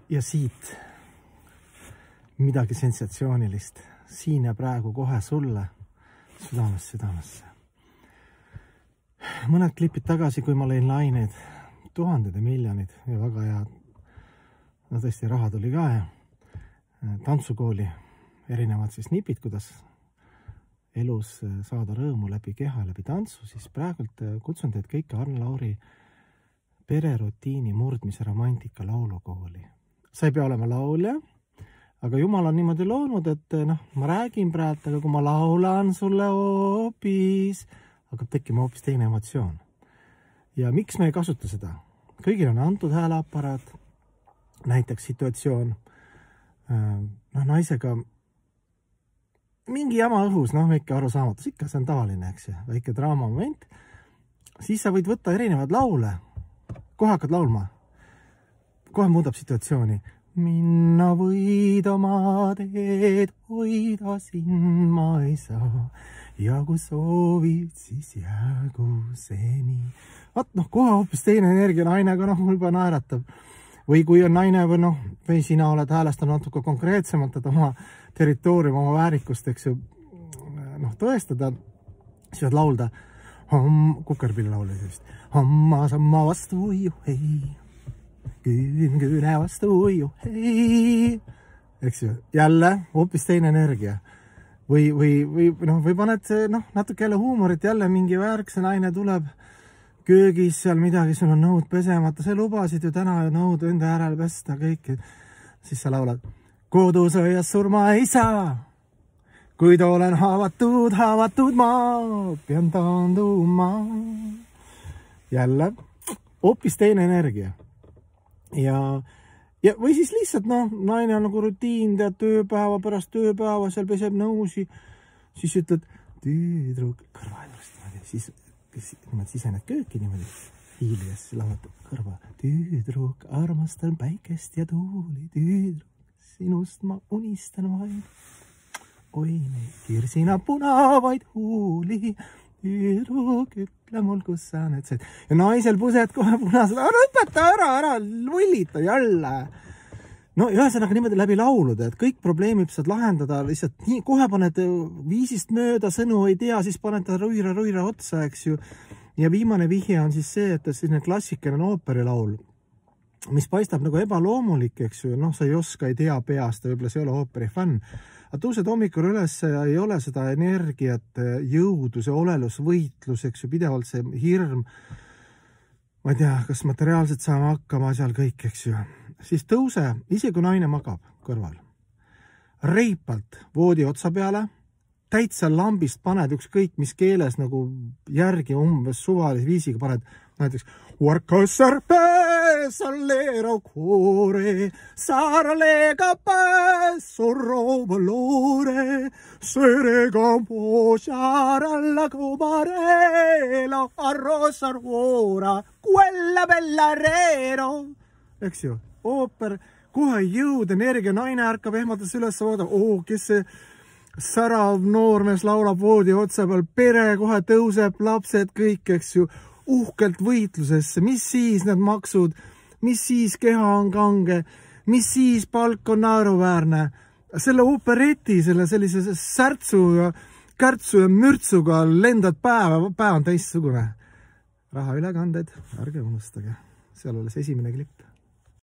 Ja siit midagi sensatsioonilist. Siin ja praegu kohe sulle südamesse. Mõned klipid tagasi, kui ma lõin laineid, tuhanded ja miljonid ja väga hea, no tõesti raha tuli ka ja tantsukooli erinevad siis nipid, kuidas elus saada rõõmu läbi keha, läbi tantsu, siis praegult kutsun teid kõike Arne Lauri pererutiini murdmise romantika laulukooli. Sa ei pea olema laulja, aga Jumal on niimoodi loonud, et ma räägin praegu, aga kui ma laulan sulle hoopis, hakkab tekkima hoopis teine emotsioon. Ja miks me ei kasuta seda? Kõigil on antud hääleaparaat, näiteks situatsioon, naisega mingi jama õhus, väike arusaamatus, ikka see on tavaline, eks ju, väike draama moment, siis sa võid võtta erinevad laule, kohe hakkad laulma, kohe muudab situatsiooni. Minna võid oma teed, hoida siin ma ei saa, ja kui soovid, siis jäägu see nii. Kohe hoopis teine energia nainega, juba naeratab. Või kui on naine või sina oled häälestanud natuke konkreetsemalt, et oma territoorium, oma väärikust, eks ju, tõestada, siis võid laulda, kukerpilli laule just, samma vastu juhei, küüne vastu juhei, eks ju, jälle hoopis teine energia. Või paned natuke jälle huumorit, jälle mingi väärkse naine tuleb köögis seal midagi, sul on nõud pesemata, sa lubasid ju täna nõud enda järel pesta kõik, siis sa laulad, kodusõias surma ei saa, kuid olen haavatud ma, pean taanduma. Jälle, hoopis teine energia. Ja või siis lihtsalt, naine on nagu rutiin, tead tööpäeva pärast tööpäeva, seal peseb nõusi, siis ütled, tüdruk, kõrvailust, siis sisened kööki niimoodi, hiilides lauatab kõrva, tüdruk, armastan päikest ja tuuli, tüdruk, sinust ma unistan vaid, oi neid kirsina punavaid huuli, tüdruk, ütle mul, kus sa need said. Ja naisel pused kohe punased, lõpeta ära, lullita jälle. Ühesõnaga niimoodi läbi lauluda, et kõik probleemid saad lahendada lihtsalt nii, kohe paned viisist mööda, sõnu ei tea, siis paned ruira otsa, eks ju. Ja viimane vihje on siis see, et selline klassikaline ooperilaul, mis paistab nagu ebaloomulik, eks ju, sa ei oska, ei tea peast, võib-olla see ei ole ooperi fänn. Aga tõused hommikul üles ja ei ole seda energiat, jõudu, see olelus, võitlus, eks ju, pidevalt see hirm, ma ei tea, kas materiaalselt saame hakkama seal kõik, eks ju. Siis tõuse, isegi kui naine magab kõrval. Reipalt voodi otsa peale, täitsa lambist paned ükskõik mis keeles nagu järgi umbes suvalise viisiga paned näiteks Warcassar pesallero cuore, saralega pessorro valore, serega posciare alla comarela, arrosar ora, quella bella rero. Eks ju, ooper, kohe jõud, energia, naine ärkab ehmatas üles, vaadab, kes see särav noormees laulab voodi otsa peal, pere kohe tõuseb, lapsed kõik, eks ju, uhkelt võitlusesse, mis siis need maksud, mis siis keha on kange, mis siis palk on naeruväärne. Selle opereti, sellise särtsu ja kärtsu ja mürtsuga lendad päev on teistsugune. Rahaülekanded, ärge unustage, seal olles esimene klipp.